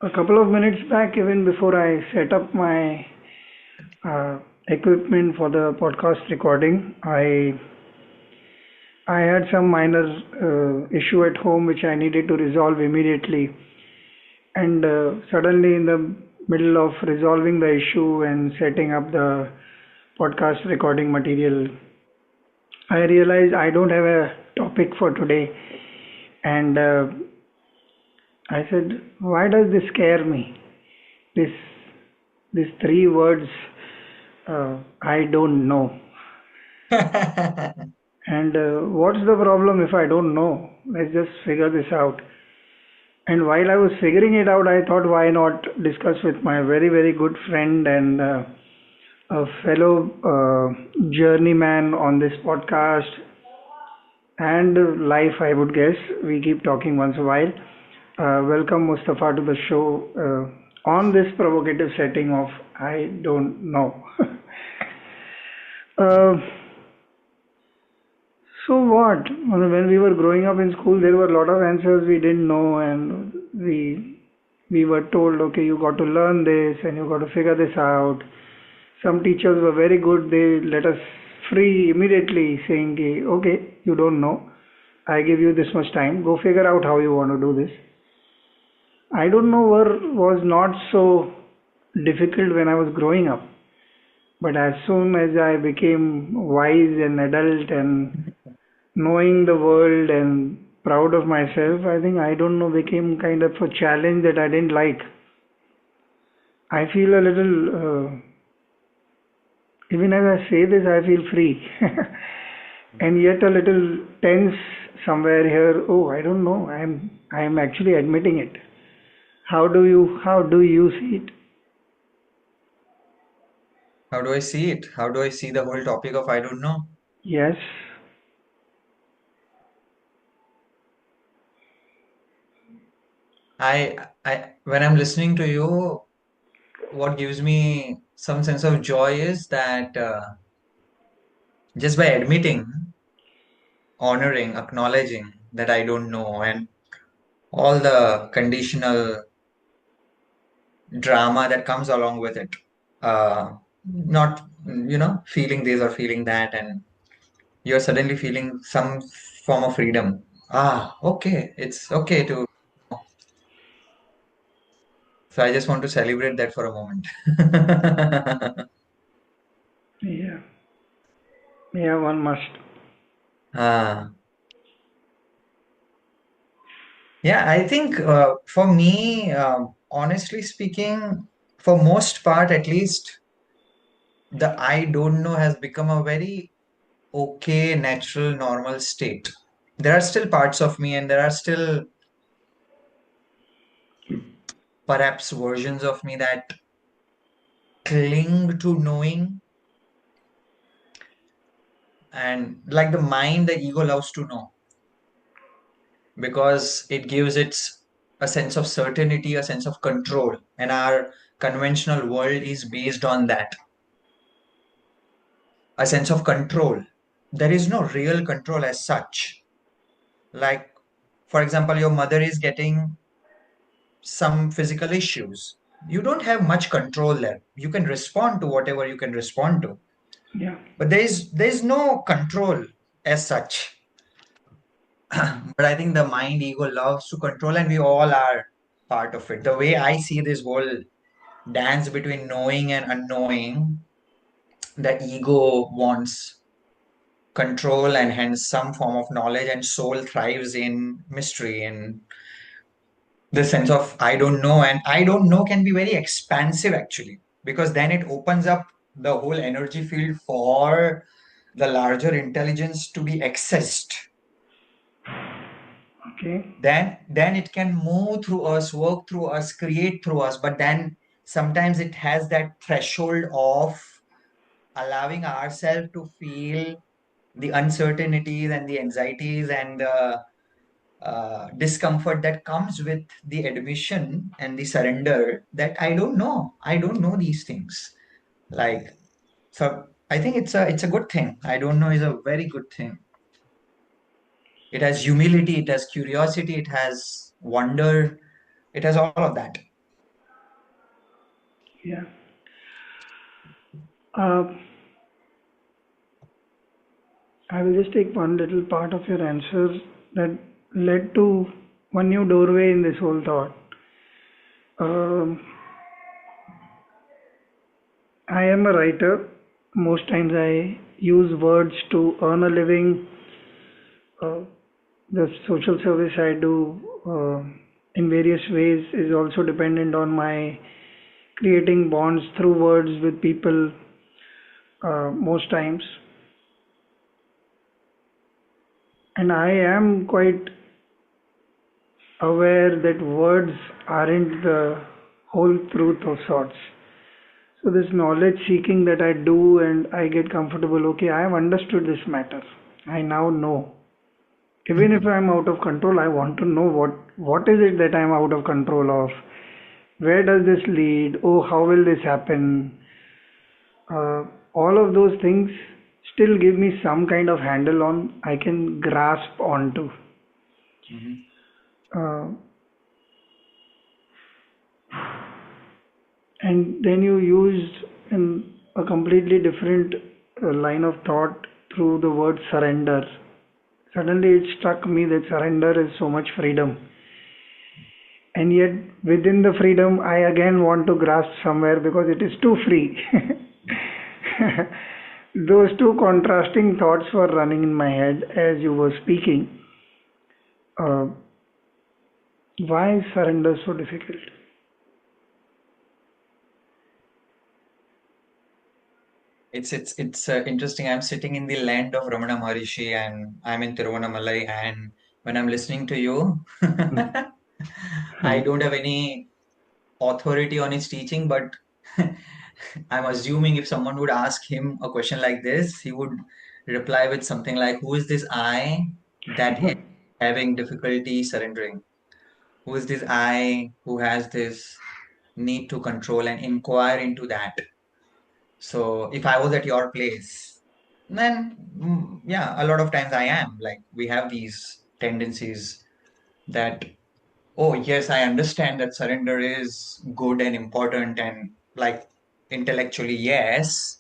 A couple of minutes back, even before I set up my uh, equipment for the podcast recording, I had some minor issue at home which I needed to resolve immediately. And suddenly, in the middle of resolving the issue and setting up the podcast recording material, I realized I don't have a topic for today. And I said, why does this scare me? This these three words, I don't know. And what's the problem if I don't know? Let's just figure this out. And while I was figuring it out, I thought, why not discuss with my very, very good friend and a fellow journeyman on this podcast and life, I would guess. We keep talking once a while. Welcome, Mustafa, to the show on this provocative setting of I don't know. uh, So what? When we were growing up in school, there were a lot of answers we didn't know, and we were told, okay, you got to learn this and you got to figure this out. Some teachers were very good; they let us free immediately, saying, okay, you don't know. I give you this much time. Go figure out how you want to do this. I don't know was not so difficult when I was growing up, but as soon as I became wise and adult and knowing the world and proud of myself, I think I don't know became kind of a challenge that I didn't like. I feel a little, even as I say this, I feel free, and yet a little tense somewhere here. Oh, I don't know. I'm actually admitting it. How do you see it? How do I see it? How do I see the whole topic of I don't know? Yes. When I'm listening to you, what gives me some sense of joy is that just by admitting, honoring, acknowledging that I don't know, and all the conditional drama that comes along with it, not, feeling this or feeling that, and you're suddenly feeling some form of freedom. Okay, it's okay to. So I just want to celebrate that for a moment. Yeah. Yeah, one must. Ah, yeah, I think for me, honestly speaking, for most part at least, the I don't know has become a very okay, natural, normal state. There are still parts of me, and there are still perhaps versions of me that cling to knowing, and like the mind, the ego loves to know because it gives its a sense of certainty, a sense of control, and our conventional world is based on that, a sense of control. There is no real control as such. Like, for example, your mother is getting some physical issues. You don't have much control there. You can respond to whatever you can respond to, Yeah. but there is no control as such. But I think the mind ego loves to control, and we all are part of it. The way I see this whole dance between knowing and unknowing, the ego wants control and hence some form of knowledge, and soul thrives in mystery and the sense of I don't know. And I don't know can be very expansive actually, because then it opens up the whole energy field for the larger intelligence to be accessed. Okay. Then it can move through us, work through us, create through us, but then sometimes it has that threshold of allowing ourselves to feel the uncertainties and the anxieties and the discomfort that comes with the admission and the surrender that I don't know these things. Like, so I think it's a good thing. I don't know is a very good thing. It has humility, it has curiosity, it has wonder, it has all of that. Yeah. Uh, I will just take one little part of your answer that led to one new doorway in this whole thought. Um, I am a writer. Most times I use words to earn a living. Uh, the social service I do in various ways is also dependent on my creating bonds through words with people most times. And I am quite aware that words aren't the whole truth of sorts. So this knowledge seeking that I do and I get comfortable, okay, I have understood this matter. I now know. Even if I'm out of control, I want to know what is it that I'm out of control of? Where does this lead? Oh, how will this happen? All of those things still give me some kind of handle on I can grasp onto. Mhm. Uh, and then you used in a completely different line of thought through the word surrender. Suddenly it struck me that surrender is so much freedom. And yet within the freedom, I again want to grasp somewhere because it is too free. Those two contrasting thoughts were running in my head as you were speaking. Uh, why is surrender so difficult? It's interesting. I'm sitting in the land of Ramana Maharishi and I'm in Tiruvannamalai, and when I'm listening to you, I don't have any authority on his teaching, but I'm assuming if someone would ask him a question like this, he would reply with something like, "Who is this I that is having difficulty surrendering? Who is this I who has this need to control and inquire into that?" So if I was at your place, then yeah, a lot of times I am. Like we have these tendencies that, oh yes, I understand that surrender is good and important and like intellectually, yes.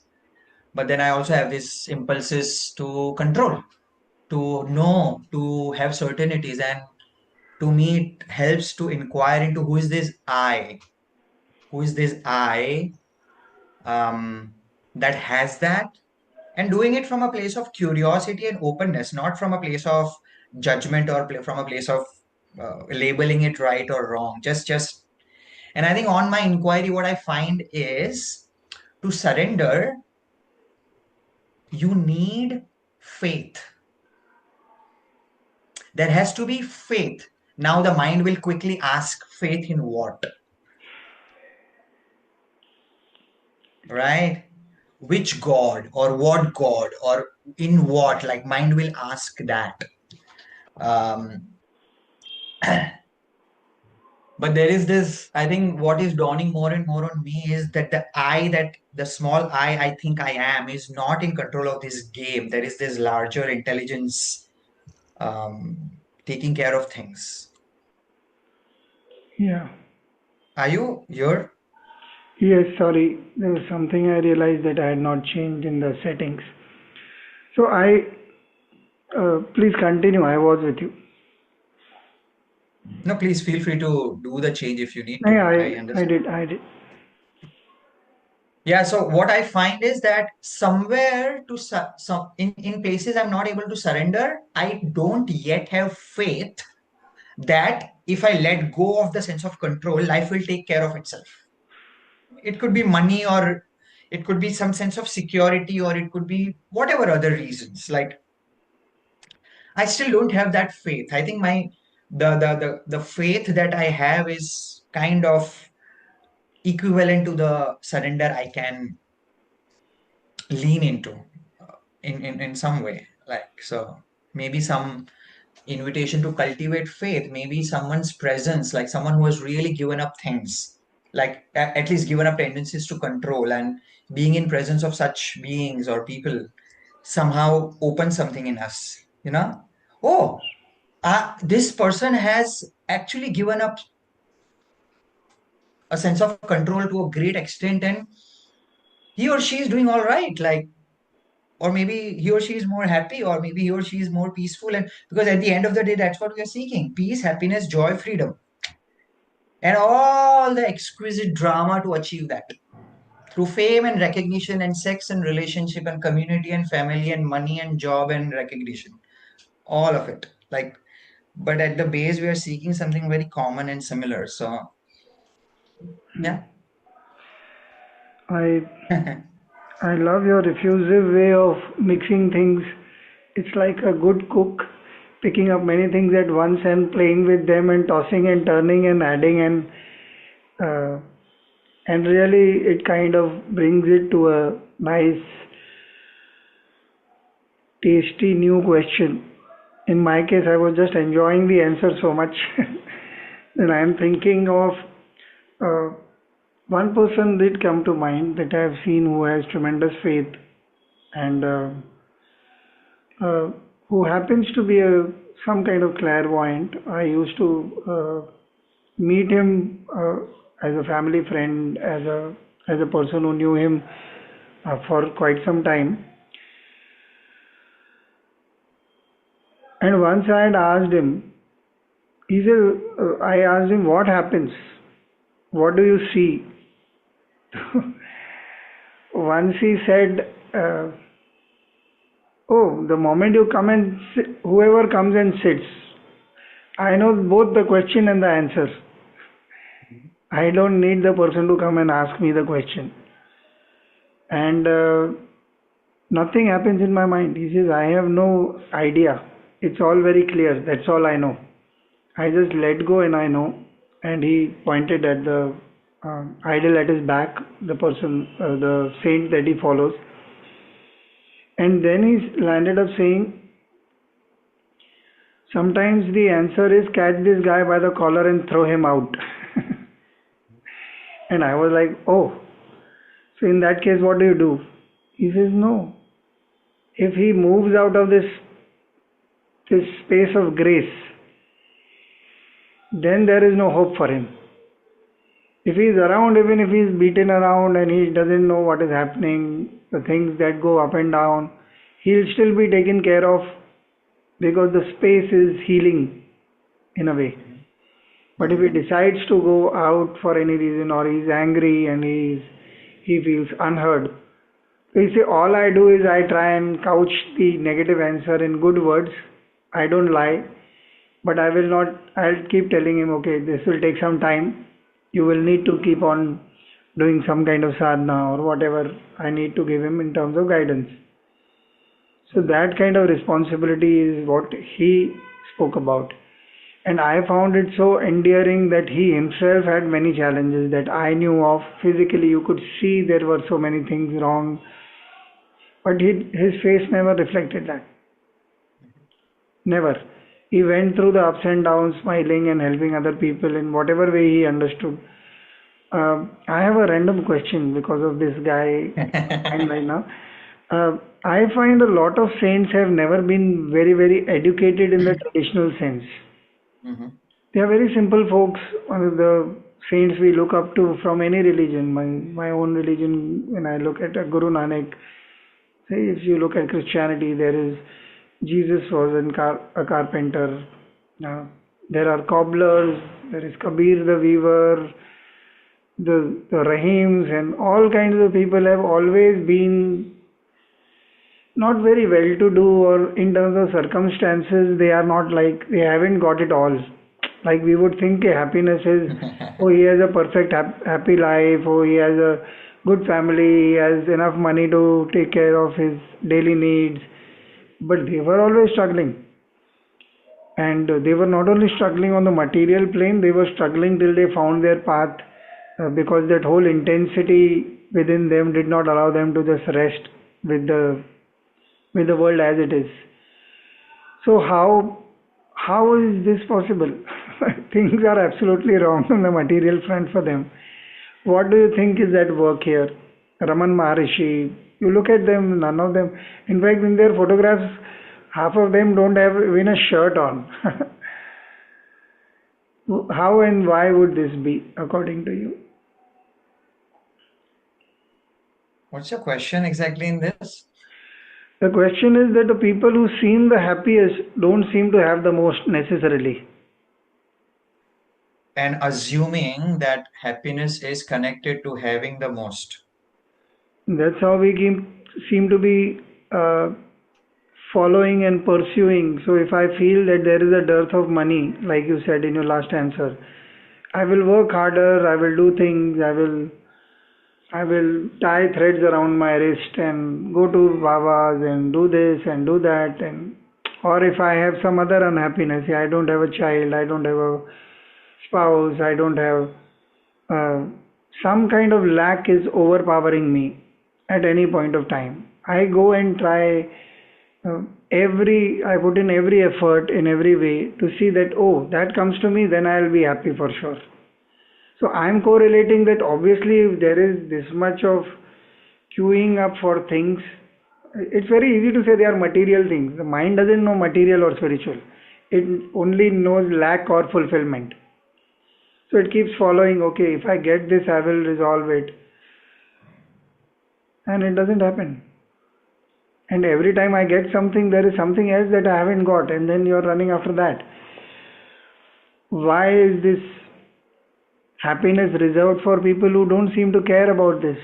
But then I also have these impulses to control, to know, to have certainties. And to me, it helps to inquire into who is this I? Who is this I um, that has that? And doing it from a place of curiosity and openness, not from a place of judgment or from a place of labeling it right or wrong. Just, and I think on my inquiry, what I find is to surrender, you need faith. There has to be faith. Now the mind will quickly ask, faith in what? Right? Which God or what God or in what? Like mind will ask that. Um, but there is this, I think what is dawning more and more on me is that the small I think I am, is not in control of this game. There is this larger intelligence taking care of things. Yeah. Are you here? Yes, sorry. There was something I realized that I had not changed in the settings. So please continue. I was with you. No, please feel free to do the change if you need Yeah, to. I I understand. did. I did. Yeah, so what I find is that somewhere to some in places I'm not able to surrender, I don't yet have faith that if I let go of the sense of control, life will take care of itself. It could be money, or it could be some sense of security, or it could be whatever other reasons. Like I still don't have that faith. I think my the faith that I have is kind of equivalent to the surrender I can lean into in some way. Like so maybe some invitation to cultivate faith, maybe someone's presence, like someone who has really given up things, like at least given up tendencies to control, and being in presence of such beings or people somehow opens something in us, you know. Oh, this person has actually given up a sense of control to a great extent, and he or she is doing all right. Like, or maybe he or she is more happy, or maybe he or she is more peaceful. And because at the end of the day, that's what we are seeking: peace, happiness, joy, freedom, and all the exquisite drama to achieve that through fame and recognition and sex and relationship and community and family and money and job and recognition, all of it. Like, but at the base, we are seeking something very common and similar. So, yeah. I I love your effusive way of mixing things. It's like a good cook picking up many things at once and playing with them and tossing and turning and adding uh, and really it kind of brings it to a nice, tasty new question. In my case, I was just enjoying the answer so much. Then I am thinking of uh, one person did come to mind that I have seen who has tremendous faith and uh, who happens to be some kind of clairvoyant. I used to meet him as a family friend, as a person who knew him for quite some time. And once I had asked him, I asked him, what happens? What do you see? Once he said, oh, the moment you come and whoever comes and sits, I know both the question and the answer. I don't need the person to come and ask me the question. And nothing happens in my mind. He says, I have no idea. It's all very clear. That's all I know. I just let go and I know. And he pointed at the idol at his back, the person, the saint that he follows. And then he landed up saying, sometimes the answer is catch this guy by the collar and throw him out. And I was like, oh, so in that case, what do you do? He says, no. If he moves out of this space of grace, then there is no hope for him. If he is around, even if he is beaten around and he doesn't know what is happening, the things that go up and down, he'll still be taken care of because the space is healing in a way. But if he decides to go out for any reason or he's angry and he feels unheard, so you say all I do is I try and couch the negative answer in good words. I don't lie, but I will not. I'll keep telling him, okay, this will take some time. You will need to keep on doing some kind of sadhana or whatever I need to give him in terms of guidance. So that kind of responsibility is what he spoke about. And I found it so endearing that he himself had many challenges that I knew of. Physically, you could see there were so many things wrong, but his face never reflected that. Never. He went through the ups and downs, smiling and helping other people in whatever way he understood. I have a random question because of this guy and right now. I find a lot of saints have never been very, very educated in the traditional sense. Mhm. They are very simple folks. One of the saints we look up to from any religion. My own religion, when I look at Guru Nanak, say if you look at Christianity, there is Jesus was a carpenter. Uh, there are cobblers. There is Kabir the weaver. The Rahims and all kinds of people have always been not very well to do, or in terms of circumstances they are not, like they haven't got it all. Like we would think happiness is, oh, he has a perfect happy life, oh, he has a good family, he has enough money to take care of his daily needs, but they were always struggling. And they were not only struggling on the material plane, they were struggling till they found their path, because that whole intensity within them did not allow them to just rest with the world as it is. So how is this possible? Things are absolutely wrong on the material front for them. What do you think is at work here? Raman Maharishi, you look at them, none of them. In fact, in their photographs, half of them don't have even a shirt on. How and why would this be, according to you? What's your question exactly in this? The question is that the people who seem the happiest don't seem to have the most necessarily. And assuming that happiness is connected to having the most. That's how we seem to be uh, following and pursuing. So if I feel that there is a dearth of money, like you said in your last answer, I will work harder, I will do things, I will tie threads around my wrist and go to Babas and do this and do that, and or if I have some other unhappiness, yeah, I don't have a child, I don't have a spouse, I don't have uh, some kind of lack is overpowering me at any point of time. I go and try I put in every effort in every way to see that, oh, that comes to me, then I'll be happy for sure. So I'm correlating that obviously if there is this much of queuing up for things, it's very easy to say they are material things. The mind doesn't know material or spiritual. It only knows lack or fulfillment. So it keeps following, okay, if I get this, I will resolve it. And it doesn't happen. And every time I get something, there is something else that I haven't got, and then you're running after that. Why is this happiness reserved for people who don't seem to care about this?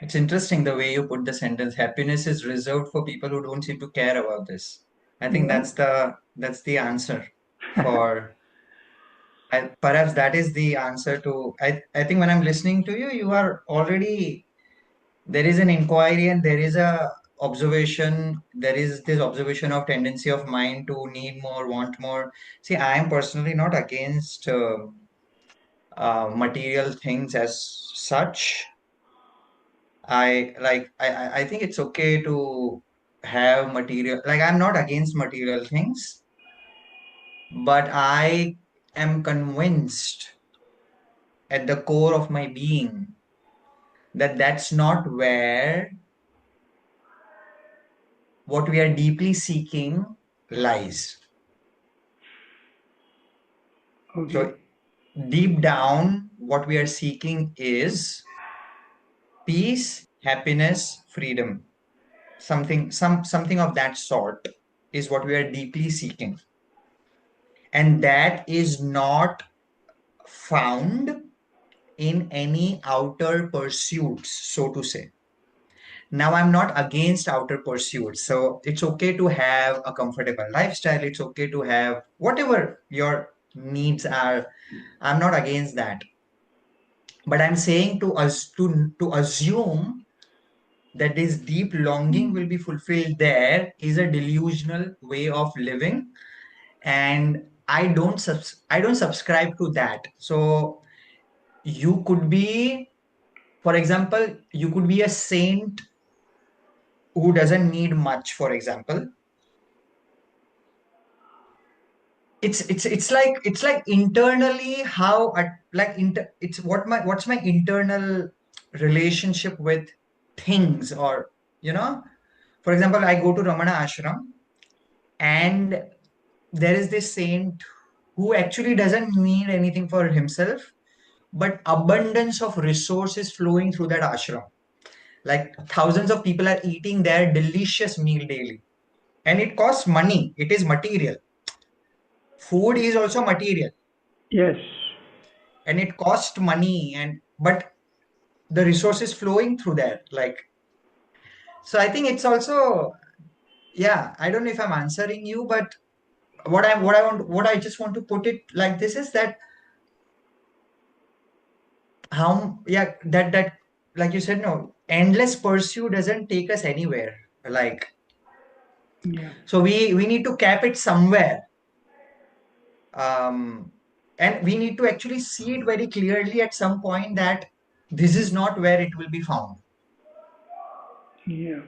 It's interesting the way you put the sentence. Happiness is reserved for people who don't seem to care about this. I think Yeah. that's the answer for perhaps that is the answer to I think when I'm listening to you, you are already there is an inquiry and there is a observation, there is this observation of tendency of mind to need more, want more. See, I am personally not against material things as such. I think it's okay to have material, like I'm not against material things, but I am convinced at the core of my being that that's not where what we are deeply seeking lies. Okay. So deep down, what we are seeking is peace, happiness, freedom. Something of that sort is what we are deeply seeking. And that is not found in any outer pursuits, so to say. Now, I'm not against outer pursuits. So it's okay to have a comfortable lifestyle. It's okay to have whatever your needs are. I'm not against that. But I'm saying to us to assume that this deep longing will be fulfilled there is a delusional way of living. And I don't subscribe to that. So you could be, for example, you could be a saint who doesn't need much, for example. It's like internally how it's what's my internal relationship with things, or you know for example, I go to Ramana ashram, and there is this saint who actually doesn't need anything for himself, but abundance of resources flowing through that ashram. Like thousands of people are eating their delicious meal daily, and it costs money. It is material. Food is also material, Yes. and it costs money, and but the resources flowing through there. Like, so I think it's also, yeah, I don't know if I'm answering you, but what I just want to put it like this is that how, yeah, that like you said, no, endless pursuit doesn't take us anywhere. Like, Yeah. so we need to cap it somewhere. um and we need to actually see it very clearly at some point that this is not where it will be found. Yeah.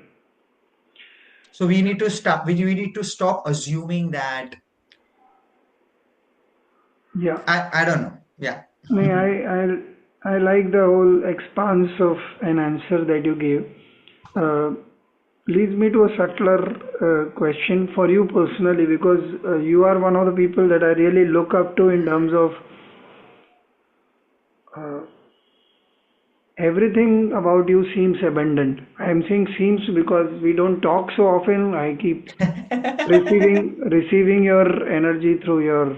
So we need to stop assuming that. Yeah. I don't know. Yeah. May I like the whole expanse of an answer that you gave. Uh, Leads me to a subtler question for you personally, because you are one of the people that I really look up to in terms of uh, everything about you seems abundant. I am saying seems because we don't talk so often. I keep receiving your energy through your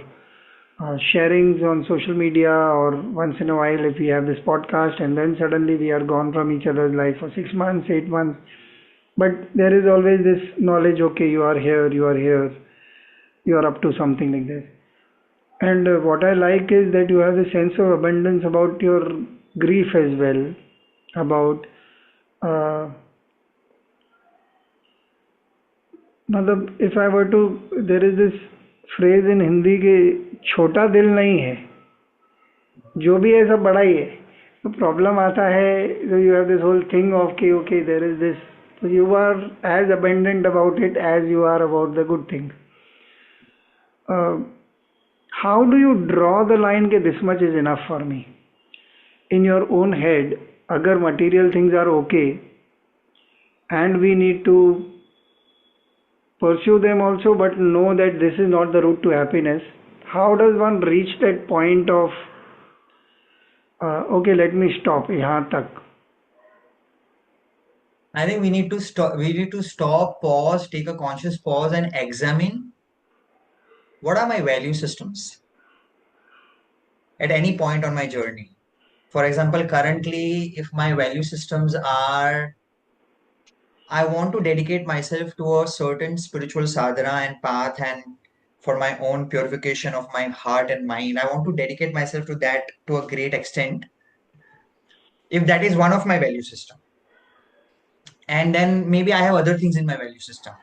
sharings on social media, or once in a while if we have this podcast, and then suddenly we are gone from each other's life for 6 months, 8 months. But there is always this knowledge, okay, you are here, you are here, you are up to something like this. And what I like is that you have a sense of abundance about your grief as well. About, uh, मतलब if I were to, there is this phrase in Hindi के छोटा दिल नहीं है, जो भी है सब बड़ा ही है. तो प्रॉब्लम आता है, so you have this whole thing of कि okay there is this, so you are as abundant about it as you are about the good things. Uh, how do you draw the line कि this much is enough for me? In your own head, अगर material things are okay and we need to pursue them also, but know that this is not the route to happiness, how does one reach that point of okay, let me stop यहाँ तक? I think we need to stop. We need to stop, pause, take a conscious pause, and examine what are my value systems at any point on my journey. For example, currently, if my value systems are I want to dedicate myself to a certain spiritual sadhana and path, and for my own purification of my heart and mind, I want to dedicate myself to that to a great extent. If that is one of my value system, and then maybe I have other things in my value system.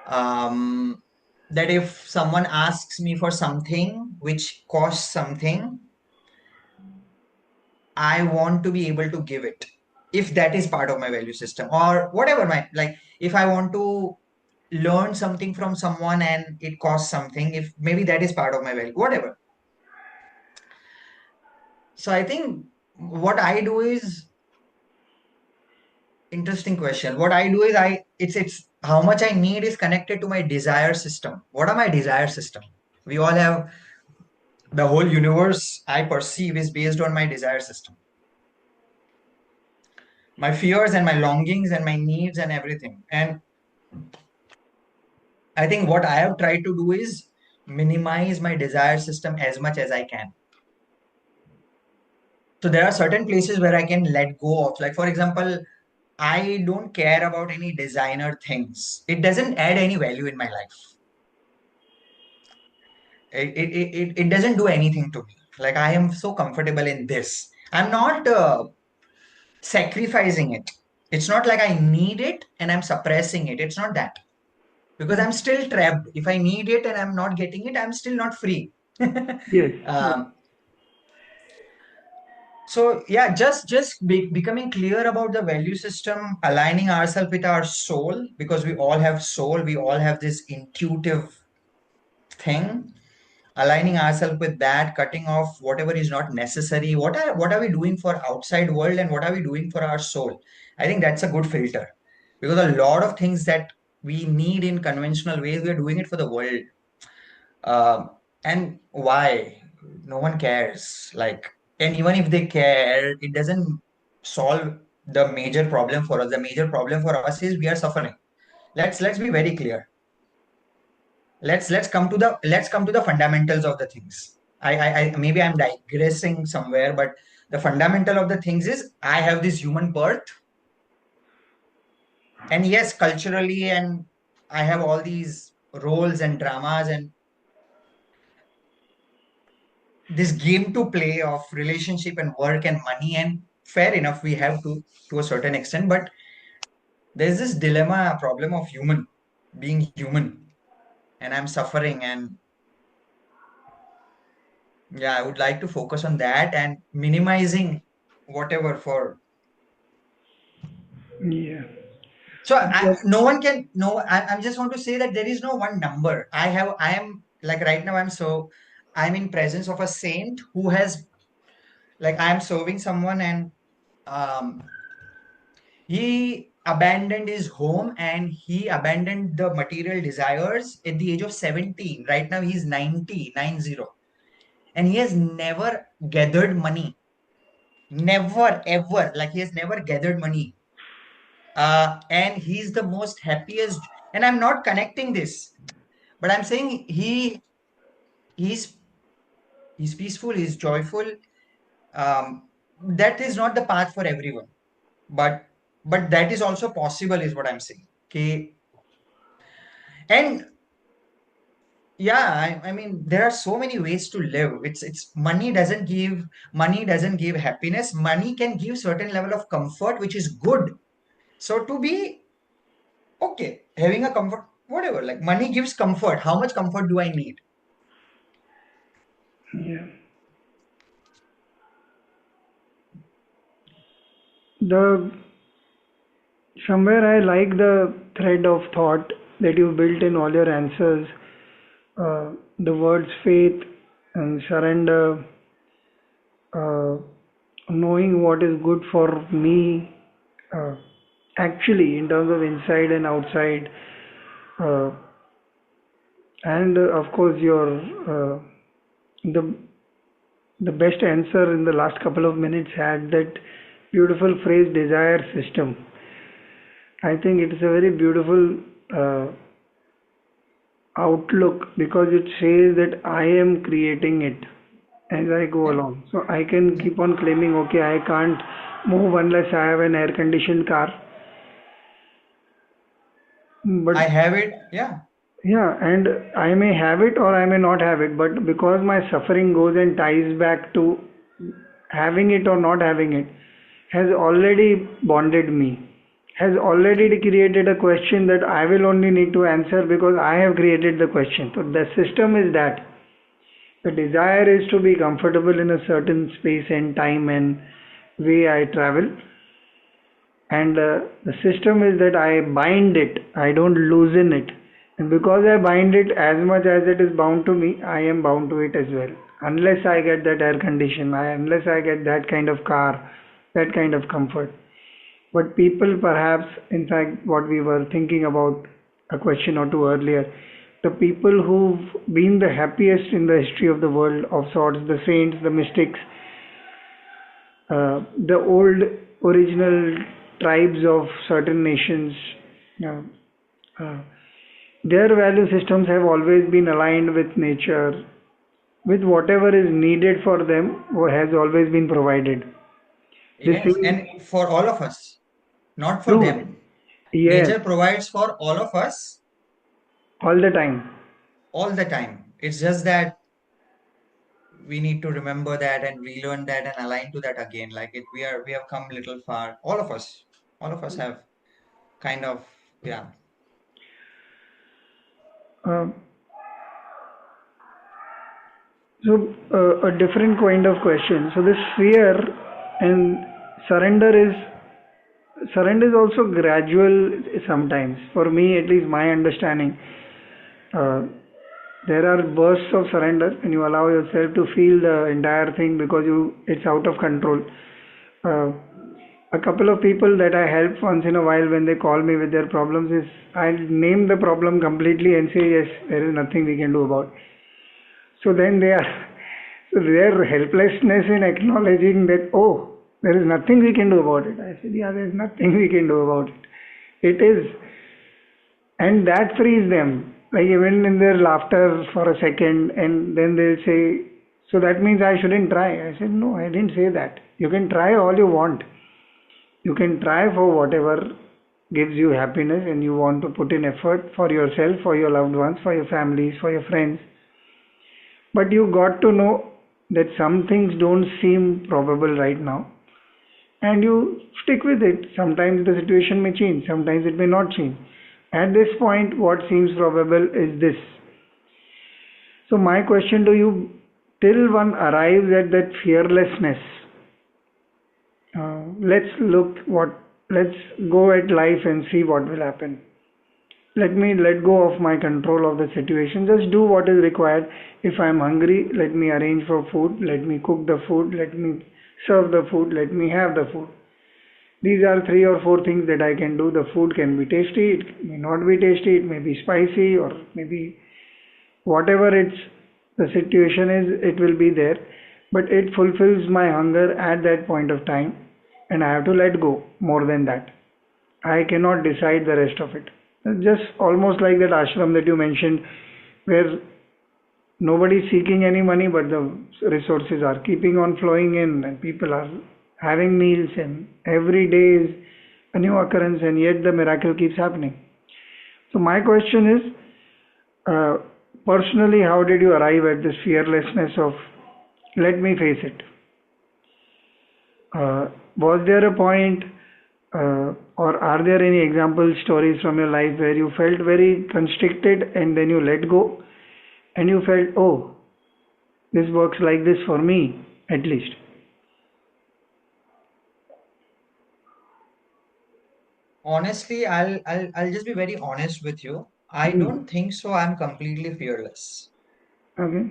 That if someone asks me for something which costs something, I want to be able to give it. If that is part of my value system, or whatever my, like, if I want to learn something from someone and it costs something, if maybe that is part of my value, whatever. So I think what I do is, interesting question. What I do is, it's how much I need is connected to my desire system. What are my desire system? We all have, the whole universe I perceive is based on my desire system, my fears and my longings and my needs and everything. And I think what I have tried to do is minimize my desire system as much as I can. So there are certain places where I can let go of. Like, for example, I don't care about any designer things. It doesn't add any value in my life. It doesn't do anything to me. Like, I am so comfortable in this. I'm not sacrificing it. It's not like I need it and I'm suppressing it. It's not that. Because I'm still trapped. If I need it and I'm not getting it, I'm still not free. Yes, yes. um, so yeah, becoming clear about the value system, aligning ourselves with our soul, because we all have soul, we all have this intuitive thing. Aligning ourselves with that, cutting off whatever is not necessary. What are we doing for outside world and what are we doing for our soul? I think that's a good filter, because a lot of things that we need in conventional ways, we are doing it for the world. And why? No one cares. Like, and even if they care, it doesn't solve the major problem for us. The major problem for us is we are suffering. Let's be very clear. Let's come to the fundamentals of the things. I maybe I'm digressing somewhere, but the fundamental of the things is I have this human birth, and yes, culturally, and I have all these roles and dramas and this game to play of relationship and work and money, and fair enough, we have to a certain extent, but there's this dilemma problem of human being human, and I'm suffering. And yeah, I would like to focus on that and minimizing whatever for. Yeah. So Yes. no one can, no, I just want to say that there is no one number. I am, like, right now I'm in presence of a saint who has, like, I am serving someone, and um he abandoned his home and he abandoned the material desires at the age of 17. Right now he's 90, 90, and he has never gathered money. Never, ever. Like he has never gathered money. And he's the most happiest. And I'm not connecting this, but I'm saying he's he's peaceful, he's joyful. Um, that is not the path for everyone, but that is also possible, is what I'm saying. Okay, and yeah, I mean there are so many ways to live. It's money doesn't give happiness. Money can give certain level of comfort, which is good. So to be okay, having a comfort, whatever, like money gives comfort. How much comfort do I need? Yeah. The somewhere I like the thread of thought that you built in all your answers. The words faith and surrender, uh, knowing what is good for me, uh, actually in terms of inside and outside, uh, and of course your the the best answer in the last couple of minutes had that beautiful phrase desire system. I think it's a very beautiful outlook because it says that I am creating it as I go Yeah. along. So I can keep on claiming, okay, I can't move unless I have an air conditioned car. But I have it. Yeah. yeah, and I may have it or I may not have it, but because my suffering goes and ties back to having it or not having it, has already bonded me, has already created a question that I will only need to answer because I have created the question. So the system is that the desire is to be comfortable in a certain space and time and way I travel, and the system is that I bind it, I don't loosen it. And because I bind it, as much as it is bound to me, I am bound to it as well. Unless I get that air condition, unless I get that kind of car, that kind of comfort. But people, perhaps, in fact, what we were thinking about a question or two earlier, the people who've been the happiest in the history of the world, of sorts, the saints, the mystics, the old original tribes of certain nations, uh, uh, their value systems have always been aligned with nature, with whatever is needed for them, has always been provided. This Yes, seems and for all of us, not for true. them. Yes, Nature provides for all of us all the time. all the time. It's just that we need to remember that and relearn that and align to that again. Like we have come little far. All of us have kind of, yeah. Uh, so, a different kind of question. So, this fear and surrender is surrender is also gradual sometimes. For me, at least, my understanding. Uh, there are bursts of surrender and you allow yourself to feel the entire thing because you it's out of control. uh, a couple of people that I help once in a while when they call me with their problems is I name the problem completely and say yes, there is nothing we can do about it. So then they are so their helplessness in acknowledging that, oh, there is nothing we can do about it. I said, yeah, there is nothing we can do about it. It is, and that frees them. Like even in their laughter for a second, and then they'll say, "So that means I shouldn't try." I said, "No, I didn't say that. You can try all you want. You can try for whatever gives you happiness, and you want to put in effort for yourself, for your loved ones, for your families, for your friends. But you got to know that some things don't seem probable right now, and you stick with it. Sometimes the situation may change, sometimes it may not change. At this point, what seems probable is this. So, my question to you, till one arrives at that fearlessness, let's look what, let's go at life and see what will happen. Let me let go of my control of the situation. Just do what is required. If I'm hungry, let me arrange for food. Let me cook the food. Let me serve the food. Let me have the food. These are three or four things that I can do. The food can be tasty, it may not be tasty, it may be spicy, or maybe whatever it's the situation is, it will be there. but it fulfills my hunger at that point of time, and I have to let go more than that. I cannot decide the rest of it. Just almost like that ashram that you mentioned, where nobody is seeking any money, but the resources are keeping on flowing in, and people are having meals, and every day is a new occurrence, and yet the miracle keeps happening. So, my question is, uh, personally, how did you arrive at this fearlessness of let me face it? Was there a point, or are there any example stories from your life where you felt very constricted and then you let go and you felt, oh, this works like this for me, at least? Honestly, I'll just be very honest with you. I Hmm. don't think so. I'm completely fearless. Okay.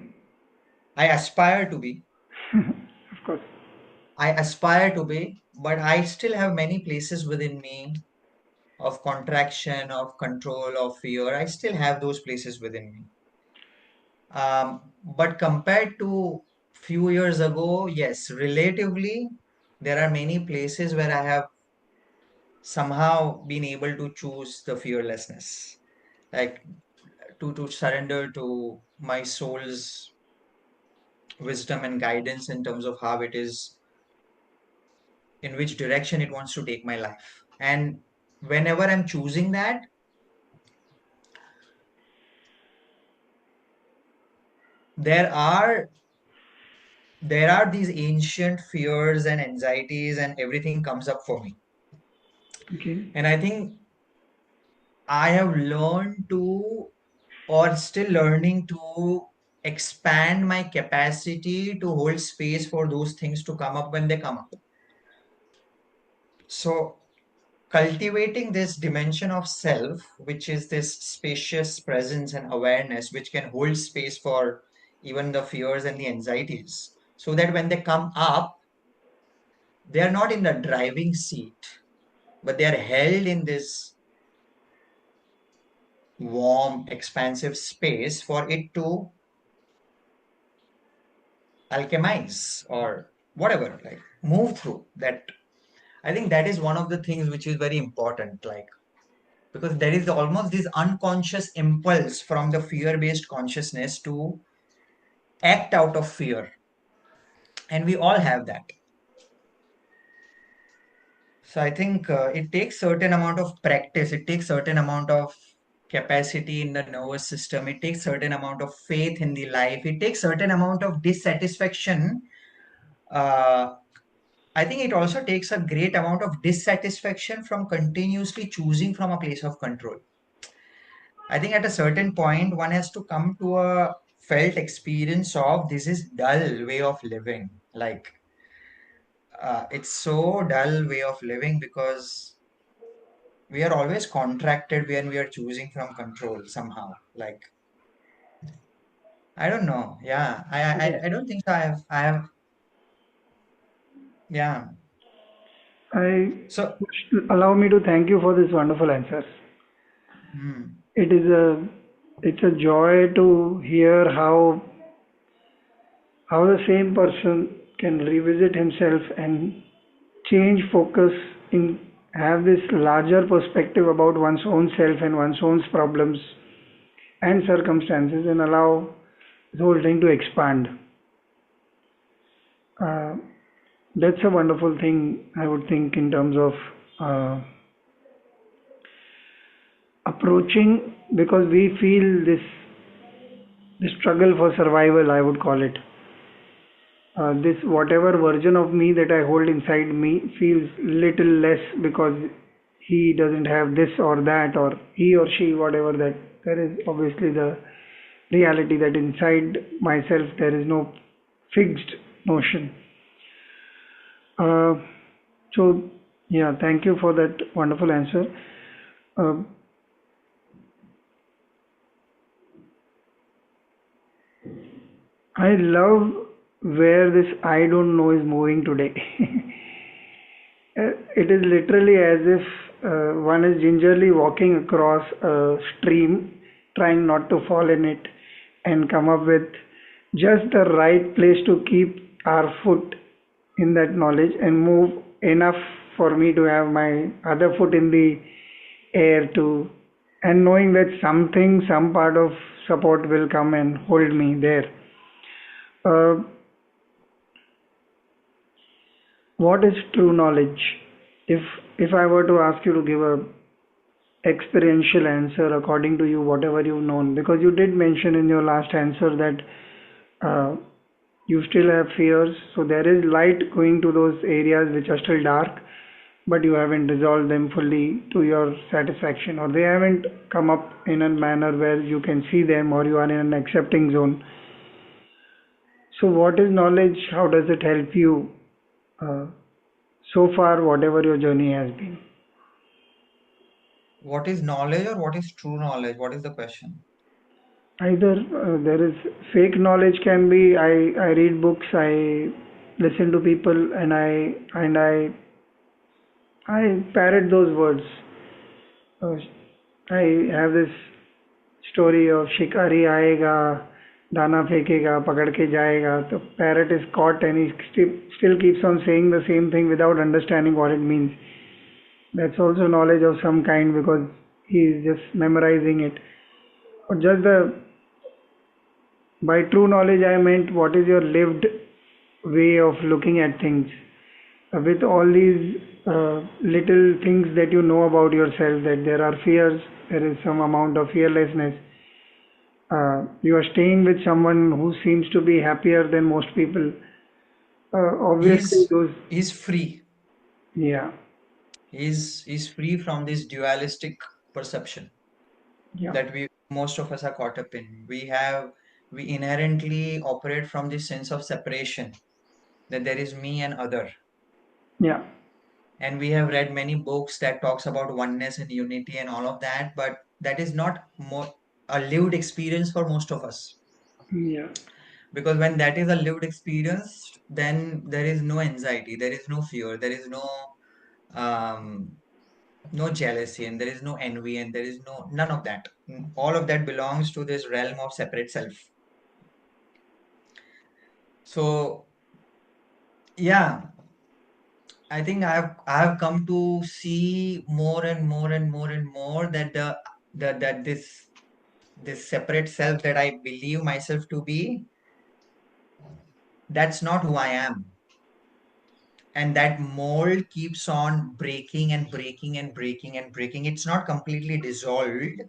I aspire to be. Of course. I aspire to be, but I still have many places within me of contraction, of control, of fear. I still have those places within me. But compared to few years ago, yes, relatively, there are many places where I have somehow been able to choose the fearlessness, like to surrender to my soul's wisdom and guidance in terms of how it is, in which direction it wants to take my life. And whenever I'm choosing that, there are there are these ancient fears and anxieties and everything comes up for me. Okay. And I think I have learned to, or still learning to, expand my capacity to hold space for those things to come up when they come up. So, cultivating this dimension of self, which is this spacious presence and awareness, which can hold space for even the fears and the anxieties, so that when they come up, they are not in the driving seat, but they are held in this warm, expansive space for it to alchemize or whatever, like move through that. I think that is one of the things which is very important, like because there is almost this unconscious impulse from the fear-based consciousness to act out of fear, and we all have that. So I think it takes certain amount of practice, it takes certain amount of capacity in the nervous system, it takes certain amount of faith in the life, it takes certain amount of dissatisfaction. uh, I think it also takes a great amount of dissatisfaction from continuously choosing from a place of control. I think at a certain point, one has to come to a felt experience of this is dull way of living. Like, it's so dull way of living because we are always contracted when we are choosing from control somehow. Like, I don't know. Yeah, Yeah. I don't think so. Yeah. I So, allow me to thank you for this wonderful answers. hmm, It is it's a joy to hear how the same person can revisit himself and change focus in have this larger perspective about one's own self and one's own problems and circumstances and allow the whole thing to expand. Uh, that's a wonderful thing, I would think, in terms of approaching, because we feel this struggle for survival, I would call it. This whatever version of me that I hold inside me feels little less because he doesn't have this or that, or he or she, whatever that. There is obviously the reality that inside myself there is no fixed notion. Uh, so, yeah, thank you for that wonderful answer. Uh, I love where this I don't know is moving today. It is literally as if one is gingerly walking across a stream, trying not to fall in it, and come up with just the right place to keep our foot in that knowledge and move enough for me to have my other foot in the air too, and knowing that something, some part of support will come and hold me there. Uh, what is true knowledge? If if I were to ask you to give a experiential answer according to you, whatever you've known, because you did mention in your last answer that uh, you still have fears, so there is light going to those areas which are still dark, but you haven't resolved them fully to your satisfaction, or they haven't come up in a manner where you can see them, or you are in an accepting zone. So, what is knowledge? How does it help you uh, so far, whatever your journey has been? What is knowledge or what is true knowledge? What is the question? Either there is fake knowledge can be I read books, I listen to people, and I parrot those words. Uh, I have this story of शिकारी आएगा दाना फेंकेगा पकड़ के जाएगा. The parrot is caught and he still keeps on saying the same thing without understanding what it means. That's also knowledge of some kind because he is just memorizing it. Or just the by true knowledge I meant what is your lived way of looking at things. With all these little things that you know about yourself, that there are fears, there is some amount of fearlessness. You are staying with someone who seems to be happier than most people. Obviously, He's those, he's free. yeah, He's free from this dualistic perception yeah, that we most of us are caught up in. We inherently operate from this sense of separation, that there is me and other. yeah, And we have read many books that talks about oneness and unity and all of that, but that is not more a lived experience for most of us. yeah, Because when that is a lived experience, then there is no anxiety, there is no fear, there is um, no jealousy, and there is no envy, and there is none of that. All of that belongs to this realm of separate self. So yeah, I think I have come to see more and more and more and more that that this separate self that I believe myself to be, that's not who I am. And that mold keeps on breaking and breaking and breaking and breaking. It's not completely dissolved.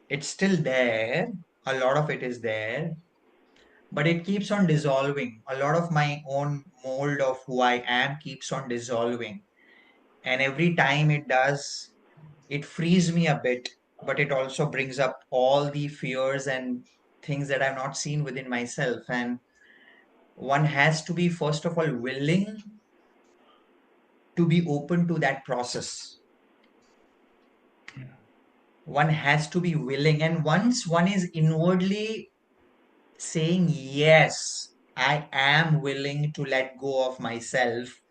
It's still there. A lot of it is there, but it keeps on dissolving. A lot of my own mold of who I am keeps on dissolving. And every time it does, it frees me a bit, but it also brings up all the fears and things that I've not seen within myself. And one has to be, first of all, willing to be open to that process. One has to be willing. And once one is inwardly saying, yes, I am willing to let go of myself,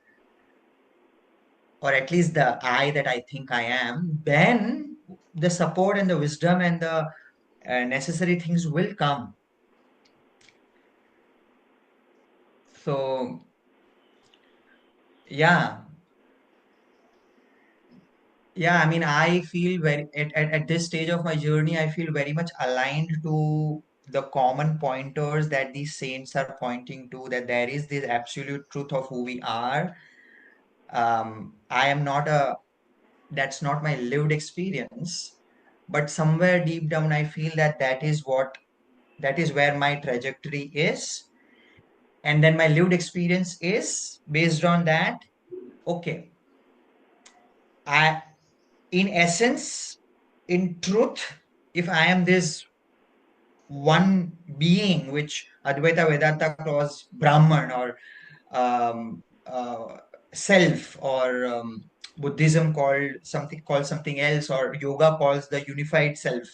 or at least the I that I think I am, then the support and the wisdom and the necessary things will come. So, yeah, yeah, I mean, I feel at this stage of my journey, I feel very much aligned to the common pointers that these saints are pointing to, that there is this absolute truth of who we are. I am not a, that's not my lived experience, but somewhere deep down, I feel that that is where my trajectory is. And then my lived experience is based on that. Okay, I, in essence, in truth, if I am this one being, which Advaita Vedanta calls Brahman, or um, uh, self, or Buddhism called something else, or yoga calls the unified self.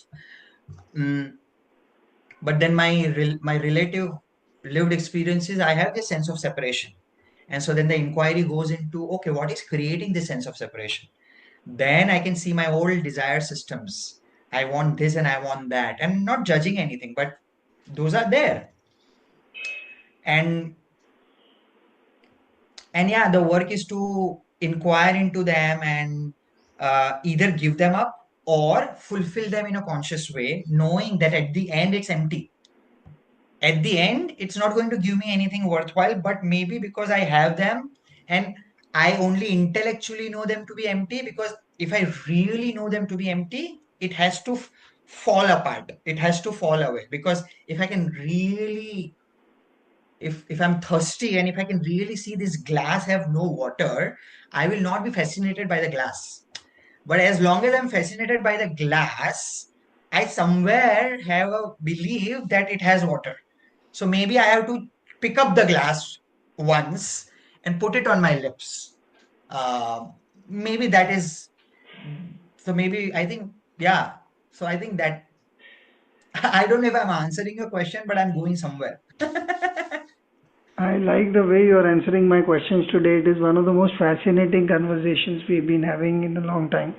Mm, but then my relative lived experiences, I have this sense of separation. And so then the inquiry goes into, okay, what is creating this sense of separation? Then I can see my old desire systems. I want this and I want that, and not judging anything, but those are there. And And yeah, the work is to inquire into them and either give them up or fulfill them in a conscious way, knowing that at the end it's empty. At the end, it's not going to give me anything worthwhile, but maybe because I have them and I only intellectually know them to be empty, because if I really know them to be empty, it has to fall apart. It has to fall away. Because if I can really, if I'm thirsty and if I can really see this glass have no water, I will not be fascinated by the glass. But as long as I'm fascinated by the glass, I somewhere have a belief that it has water. So maybe I have to pick up the glass once and put it on my lips. Uh, Maybe that is, so maybe I think, yeah. So I think that, I don't know if I'm answering your question, but I'm going somewhere. I like the way you are answering my questions today. It is one of the most fascinating conversations we've been having in a long time.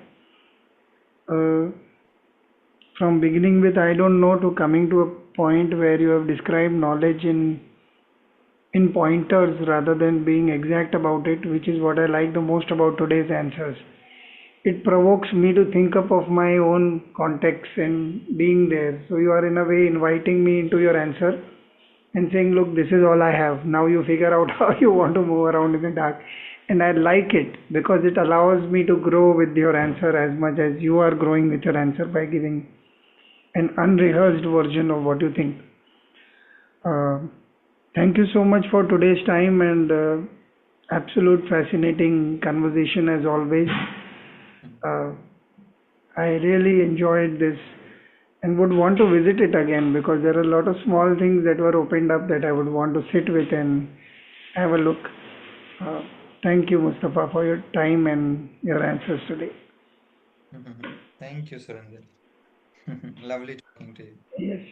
Uh, from beginning with I don't know to coming to a point where you have described knowledge in pointers rather than being exact about it, which is what I like the most about today's answers. It provokes me to think up of my own context and being there. So you are in a way inviting me into your answer and saying, look, this is all I have. Now you figure out how you want to move around in the dark. And I like it because it allows me to grow with your answer as much as you are growing with your answer by giving an unrehearsed version of what you think. Uh, Thank you so much for today's time and absolute fascinating conversation as always. Uh, I really enjoyed this and would want to visit it again because there are a lot of small things that were opened up that I would want to sit with and have a look. Uh, Thank you, Mustafa, for your time and your answers today. Thank you, Surinder. Lovely talking to you. Yes.